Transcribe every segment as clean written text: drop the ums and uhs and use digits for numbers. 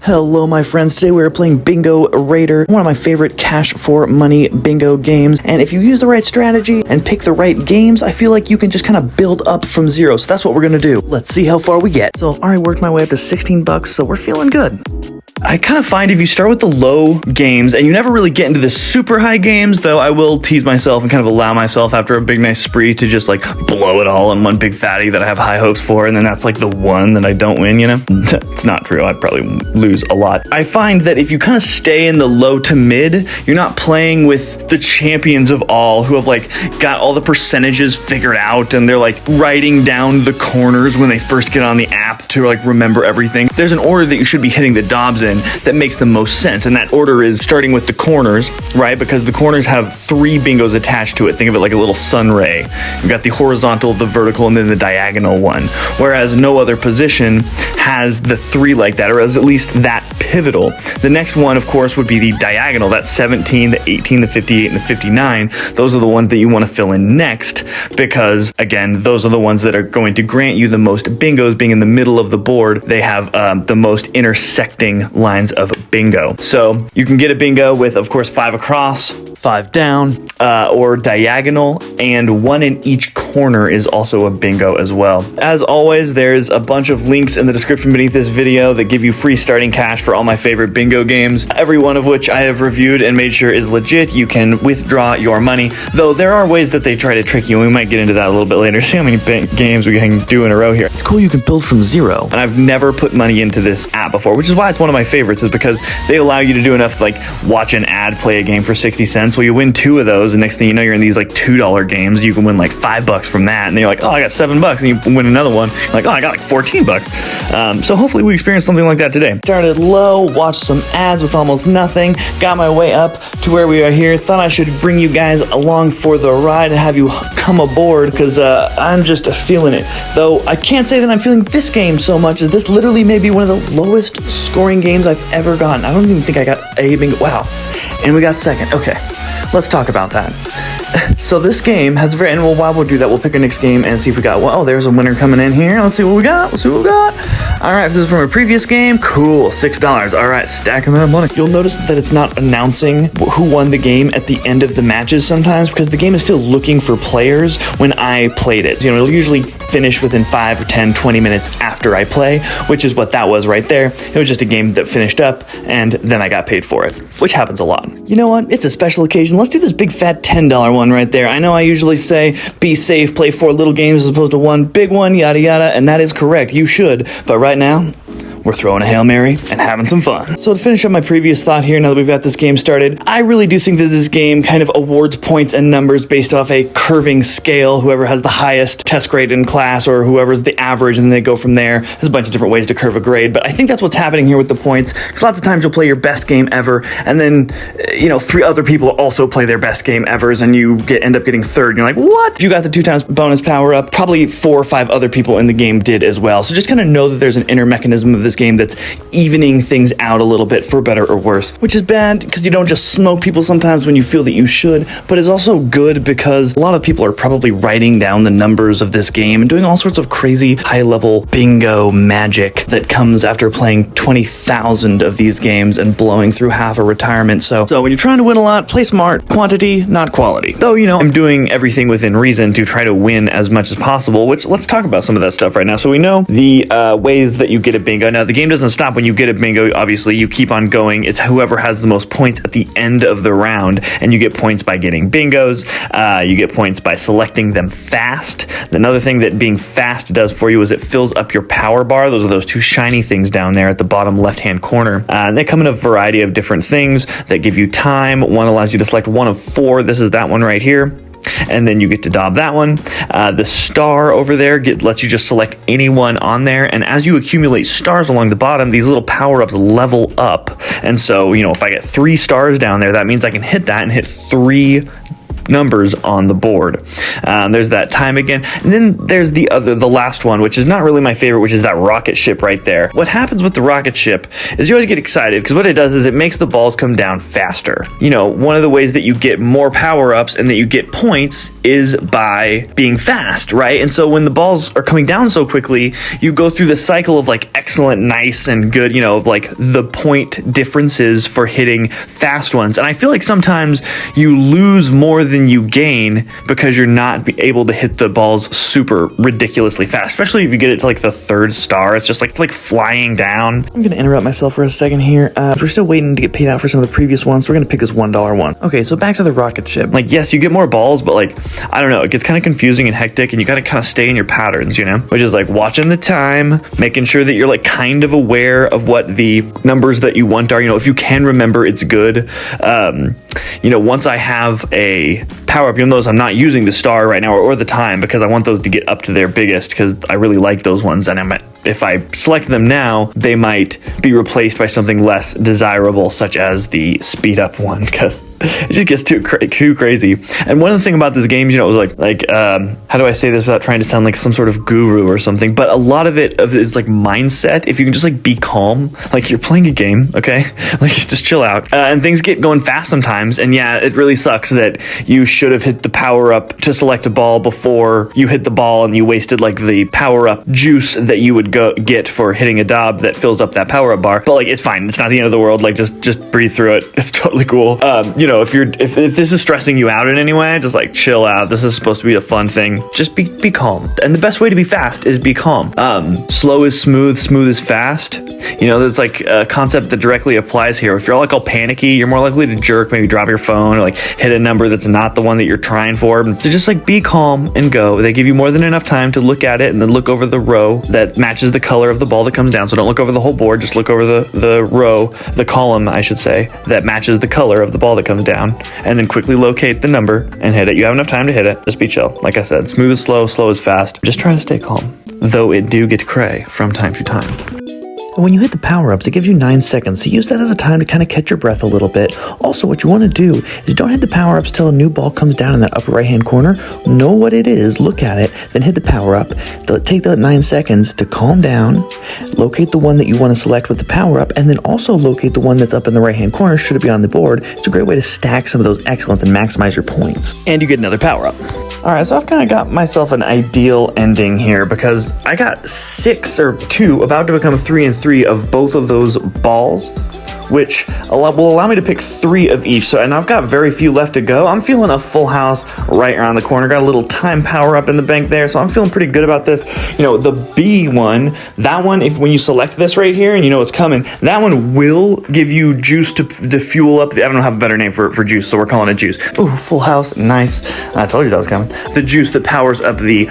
Hello my friends, today we're playing Bingo Raider, one of my favorite cash for money bingo games, and if you use the right strategy and pick the right games, I feel like you can just kind of build up from zero, so that's what we're gonna do. Let's see how far we get. So I've already worked my way up to 16 bucks, so we're feeling good. I kind of find if you start with the low games and you never really get into the super high games, though I will tease myself and kind of allow myself after a big nice spree to just like blow it all in one big fatty that I have high hopes for, and then that's like the one that I don't win, you know? It's not true, I'd probably lose a lot. I find that if you kind of stay in the low to mid, you're not playing with the champions of all who have like got all the percentages figured out and they're like writing down the corners when they first get on the app to like remember everything. There's an order that you should be hitting the dobs in that makes the most sense, and that order is starting with the corners, right? Because the corners have 3 bingos attached to it. Think of it like a little sun ray. You've got the horizontal, the vertical, and then the diagonal one, whereas no other position has the 3 like that, or as at least that pivotal. The next one, of course, would be the diagonal. That's 17, the 18, the 58, and the 59. Those are the ones that you want to fill in next, because again, those are the ones that are going to grant you the most bingos. Being in the middle of the board, they have the most intersecting lines of bingo. So you can get a bingo with, of course, 5 across, 5 down, or diagonal, and 1 in each corner is also a bingo as well. As always, there's a bunch of links in the description beneath this video that give you free starting cash for all my favorite bingo games, every one of which I have reviewed and made sure is legit. You can withdraw your money, though there are ways that they try to trick you, and we might get into that a little bit later. See how many games we can do in a row here. It's cool you can build from zero, and I've never put money into this app before, which is why it's one of my favorites, is because they allow you to do enough, like watch an ad play a game for 60 cents. Well, you win 2 of those, and next thing you know, you're in these like $2 games. You can win like $5 from that, and then you're like, oh, I got $7, and you win another one. You're like, oh, I got like 14 bucks. So hopefully we experience something like that today. Started low, watched some ads with almost nothing, got my way up to where we are here. Thought I should bring you guys along for the ride and have you come aboard, because I'm just feeling it. Though I can't say that I'm feeling this game so much, as this literally may be one of the lowest scoring games I've ever gotten. I don't even think I got a bingo. Wow. And we got second. Okay, let's talk about that. So this game has very, and well, while we'll do that, we'll pick our next game and see if we got, well, oh, there's a winner coming in here. Let's see what we got. Let's see what we got. All right, this is from a previous game. Cool, $6. All right, stacking that money. You'll notice that it's not announcing who won the game at the end of the matches sometimes, because the game is still looking for players when I played it. You know, it'll usually finish within 5 or 10, 20 minutes after I play, which is what that was right there. It was just a game that finished up, and then I got paid for it, which happens a lot. You know what? It's a special occasion. Let's do this big fat $10 one right there. I know I usually say be safe, play 4 little games as opposed to 1 big one, yada yada, and that is correct. You should. But right now, we're throwing a Hail Mary and having some fun. So to finish up my previous thought here, now that we've got this game started, I really do think that this game kind of awards points and numbers based off a curving scale. Whoever has the highest test grade in class, or whoever's the average, and then they go from there. There's a bunch of different ways to curve a grade, but I think that's what's happening here with the points, because lots of times you'll play your best game ever, and then, you know, 3 other people also play their best game evers, and you end up getting third, and you're like, what? If you got the 2 times bonus power up, probably 4 or 5 other people in the game did as well. So just kind of know that there's an inner mechanism of this game that's evening things out a little bit, for better or worse, which is bad because you don't just smoke people sometimes when you feel that you should, but it's also good because a lot of people are probably writing down the numbers of this game and doing all sorts of crazy high-level bingo magic that comes after playing 20,000 of these games and blowing through half a retirement. So when you're trying to win a lot, play smart. Quantity, not quality. Though, you know, I'm doing everything within reason to try to win as much as possible, which let's talk about some of that stuff right now. So we know the ways that you get a bingo. Now, the game doesn't stop when you get a bingo. Obviously, you keep on going. It's whoever has the most points at the end of the round, and you get points by getting bingos. You get points by selecting them fast. Another thing that being fast does for you is it fills up your power bar. Those are those 2 shiny things down there at the bottom left-hand corner. They come in a variety of different things that give you time. One allows you to select 1 of 4. This is that one right here. And then you get to dob that one. The star over there lets you just select anyone on there, and as you accumulate stars along the bottom, these little power-ups level up. And so, you know, if I get 3 stars down there, that means I can hit that and hit 3 numbers on the board. There's that time again, and then there's the last one, which is not really my favorite, which is that rocket ship right there. What happens with the rocket ship is you always get excited because what it does is it makes the balls come down faster. You know, one of the ways that you get more power-ups and that you get points is by being fast, right? And so when the balls are coming down so quickly, you go through the cycle of like excellent, nice, and good, you know, like the point differences for hitting fast ones. And I feel like sometimes you lose more than you gain because you're not able to hit the balls super ridiculously fast, especially if you get it to like the third star. It's just like flying down. I'm gonna interrupt myself for a second here. We're still waiting to get paid out for some of the previous ones. We're gonna pick this $1 one. Okay, so back to the rocket ship. Like, yes, you get more balls, but like, I don't know, it gets kind of confusing and hectic, and you gotta kind of stay in your patterns, you know? Which is like watching the time, making sure that you're like kind of aware of what the numbers that you want are. You know, if you can remember, it's good. You know, once I have a power-up, you'll notice I'm not using the star right now or the time because I want those to get up to their biggest because I really like those ones, and if I select them now, they might be replaced by something less desirable, such as the speed up one, because it just gets too crazy. And one of the things about this game, you know, it was like how do I say this without trying to sound like some sort of guru or something, but a lot of it is like mindset. If you can just like be calm, like you're playing a game, okay? Like just chill out. And things get going fast sometimes, and yeah, it really sucks that you should have hit the power up to select a ball before you hit the ball, and you wasted like the power up juice that you would get for hitting a dob that fills up that power up bar. But like, it's fine. It's not the end of the world. Like just breathe through it. It's totally cool. You know, if this is stressing you out in any way, just like chill out. This is supposed to be a fun thing. Just be calm. And the best way to be fast is be calm. Slow is smooth, smooth is fast. You know, there's like a concept that directly applies here. If you're like all panicky, you're more likely to jerk, maybe drop your phone, or like hit a number that's not the one that you're trying for. So just like be calm and go. They give you more than enough time to look at it and then look over the row that matches the color of the ball that comes down. So don't look over the whole board, just look over the row, the column, I should say, that matches the color of the ball that comes down, and then quickly locate the number and hit it. You have enough time to hit it. Just be chill. Like I said, smooth is slow, slow is fast. Just try to stay calm, though it do get cray from time to time. And when you hit the power-ups, it gives you 9 seconds, so use that as a time to kind of catch your breath a little bit. Also, what you want to do is don't hit the power-ups till a new ball comes down in that upper right-hand corner. Know what it is, look at it, then hit the power-up. Take the 9 seconds to calm down, locate the one that you want to select with the power-up, and then also locate the one that's up in the right-hand corner, should it be on the board. It's a great way to stack some of those excellence and maximize your points. And you get another power-up. Alright, so I've kind of got myself an ideal ending here because I got 6 or 2, about to become 3 and 3 of both of those balls, which will allow me to pick 3 of each. So, and I've got very few left to go. I'm feeling a full house right around the corner. Got a little time power up in the bank there, so I'm feeling pretty good about this. You know, the B one, that one, when you select this right here and you know it's coming, that one will give you juice to fuel up. I don't have a better name for juice, so we're calling it juice. Ooh, full house, nice. I told you that was coming. The juice that powers up the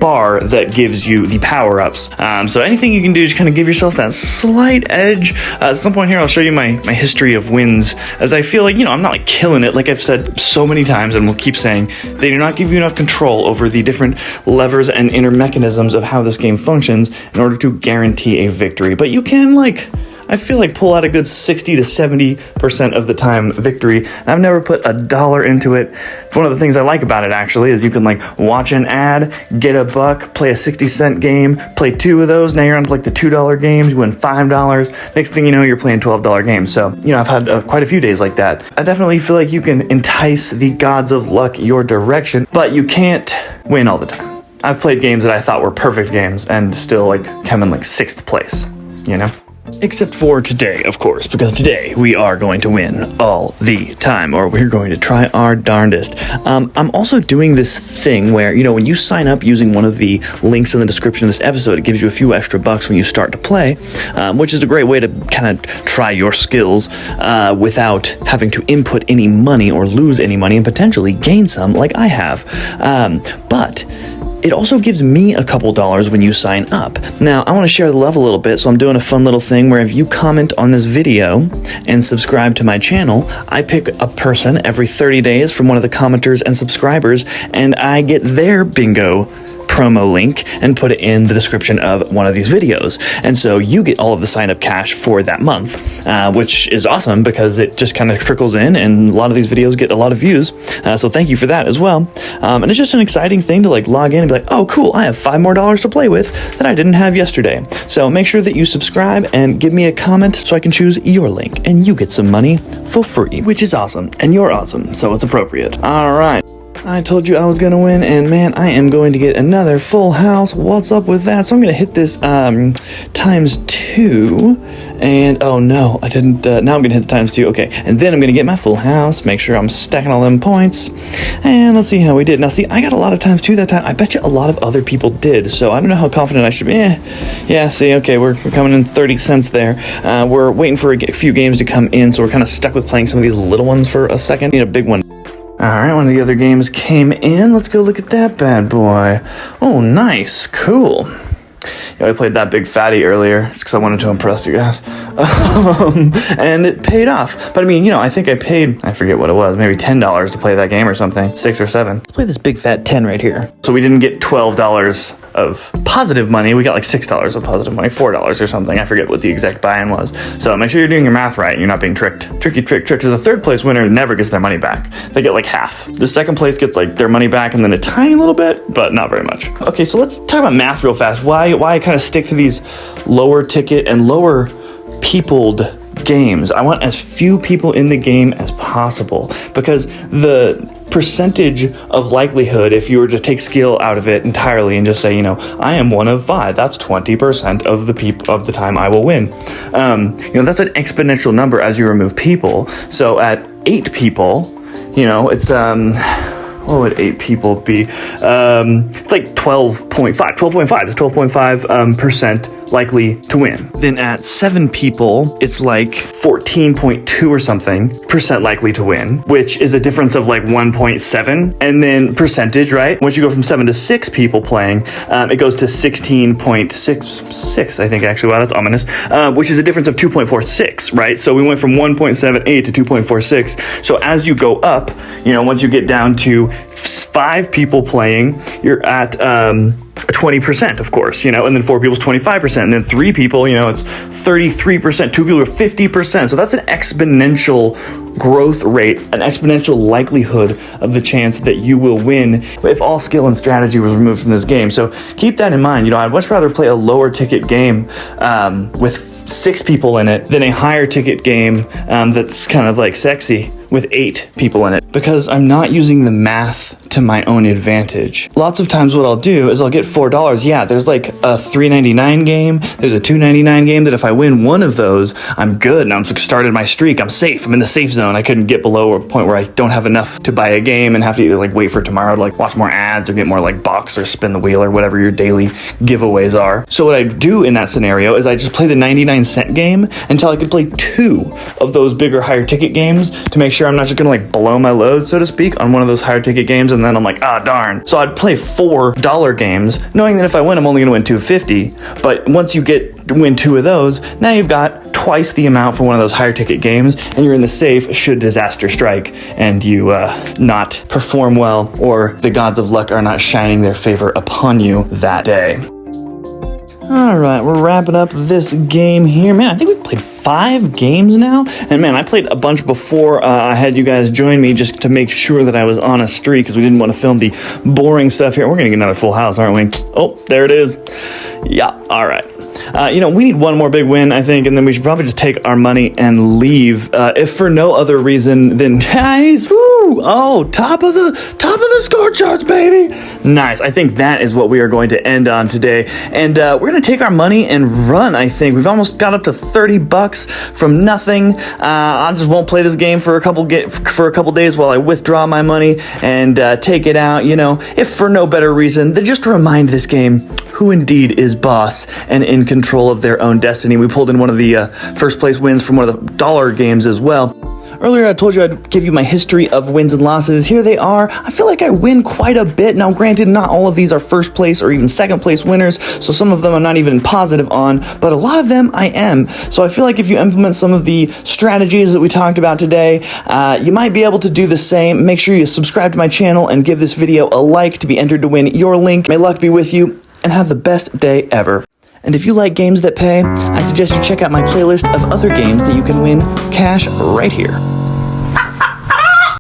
bar that gives you the power ups. So anything you can do to kind of give yourself that slight edge. At some point here, I'll show you my history of wins, as I feel like, you know, I'm not like killing it, like I've said so many times and will keep saying. They do not give you enough control over the different levers and inner mechanisms of how this game functions in order to guarantee a victory. But you can, like, I feel like pull out a good 60 to 70% of the time victory. I've never put $1 into it. One of the things I like about it actually is you can like watch an ad, get a buck, play a 60-cent game, play 2 of those. Now you're on to like the $2 games, you win $5. Next thing you know, you're playing $12 games. So, you know, I've had quite a few days like that. I definitely feel like you can entice the gods of luck your direction, but you can't win all the time. I've played games that I thought were perfect games and still like come in like 6th place, you know? Except for today, of course, because today we are going to win all the time, or we're going to try our darndest. I'm also doing this thing where, you know, when you sign up using one of the links in the description of this episode, it gives you a few extra bucks when you start to play, which is a great way to kind of try your skills without having to input any money or lose any money and potentially gain some like I have. But it also gives me a couple dollars when you sign up. Now, I want to share the love a little bit, so I'm doing a fun little thing where if you comment on this video and subscribe to my channel, I pick a person every 30 days from one of the commenters and subscribers, and I get their bingo promo link and put it in the description of one of these videos. And so you get all of the sign-up cash for that month, which is awesome because it just kind of trickles in, and a lot of these videos get a lot of views. So thank you for that as well. And it's just an exciting thing to like log in and be like, oh cool, I have $5 more to play with that I didn't have yesterday. So make sure that you subscribe and give me a comment so I can choose your link, and you get some money for free, which is awesome, and you're awesome, so it's appropriate. All right. I told you I was going to win, and man, I am going to get another full house. What's up with that? So I'm going to hit this times 2, and oh no, I didn't. Now I'm going to hit the times 2. Okay, and then I'm going to get my full house, make sure I'm stacking all them points, and let's see how we did. Now see, I got a lot of times 2 that time. I bet you a lot of other people did, so I don't know how confident I should be. Yeah, see, okay, we're coming in 30 cents there. We're waiting for a few games to come in, so we're kind of stuck with playing some of these little ones for a second. Need a big one. Alright, one of the other games came in. Let's go look at that bad boy. Oh, nice. Cool. Yeah, I played that big fatty earlier just because I wanted to impress you guys. And it paid off. But I mean, you know, I think I paid, I forget what it was, maybe $10 to play that game or something. 6 or 7. Let's play this big fat 10 right here. So we didn't get $12 of positive money. We got like $6 of positive money, $4 or something. I forget what the exact buy-in was. So make sure you're doing your math right and you're not being tricked. Trick, because the third place winner never gets their money back. They get like half. The second place gets like their money back and then a tiny little bit, but not very much. Okay, so let's talk about math real fast. Why I kind of stick to these lower ticket and lower peopled games. I want as few people in the game as possible, because the percentage of likelihood, if you were to take skill out of it entirely and just say, you know, I am 1 of 5, that's 20% of the time I will win. You know, that's an exponential number as you remove people. So at 8 people, you know, it's what would 8 people be? It's like 12.5. 12.5 is 12.5% likely to win. Then at 7 people, it's like 14.2 or something percent likely to win, which is a difference of like 1.7. And then percentage, right? Once you go from 7 to 6 people playing, it goes to 16.66, I think actually. Wow, that's ominous. Which is a difference of 2.46, right? So we went from 1.78 to 2.46. So as you go up, you know, once you get down to 5 people playing, you're at 20%, of course, you know, and then 4 people is 25%, and then 3 people, you know, it's 33%, 2 people are 50%. So that's an exponential growth rate, an exponential likelihood of the chance that you will win if all skill and strategy was removed from this game. So keep that in mind. You know, I'd much rather play a lower ticket game with 6 people in it than a higher ticket game that's kind of like sexy with 8 people in it, because I'm not using the math to my own advantage. Lots of times what I'll do is I'll get $4. Yeah, there's like a $3.99 game, there's a $2.99 game that if I win one of those, I'm good and I'm started my streak. I'm safe. I'm in the safe zone. I couldn't get below a point where I don't have enough to buy a game and have to either like wait for tomorrow to like watch more ads or get more like box or spin the wheel or whatever your daily giveaways are. So what I do in that scenario is I just play the 99-cent game until I can play 2 of those bigger higher ticket games to make sure I'm not just gonna like blow my load, so to speak, on one of those higher ticket games, and then I'm like, ah, darn. So I'd play $4 games, knowing that if I win, I'm only gonna win $2.50. But once you win 2 of those, now you've got twice the amount for one of those higher ticket games, and you're in the safe should disaster strike and you not perform well, or the gods of luck are not shining their favor upon you that day. Alright, we're wrapping up this game here. Man, I think we've played 5 games now. And man, I played a bunch before I had you guys join me just to make sure that I was on a streak, because we didn't want to film the boring stuff here. We're going to get another full house, aren't we? Oh, there it is. Yeah, alright. You know, we need one more big win, I think, and then we should probably just take our money and leave. If for no other reason than, guys, woo! Oh, top of the score charts, baby! Nice. I think that is what we are going to end on today. And we're going to take our money and run, I think. We've almost got up to $30 from nothing. I just won't play this game for a couple days while I withdraw my money and take it out, you know, if for no better reason than just to remind this game who indeed is boss and in control of their own destiny. We pulled in one of the first place wins from one of the dollar games as well. Earlier I told you I'd give you my history of wins and losses. Here they are. I feel like I win quite a bit. Now granted, not all of these are first place or even second place winners, so some of them I'm not even positive on, but a lot of them I am. So I feel like if you implement some of the strategies that we talked about today, you might be able to do the same. Make sure you subscribe to my channel and give this video a like to be entered to win your link. May luck be with you, and have the best day ever. And if you like games that pay, I suggest you check out my playlist of other games that you can win cash right here.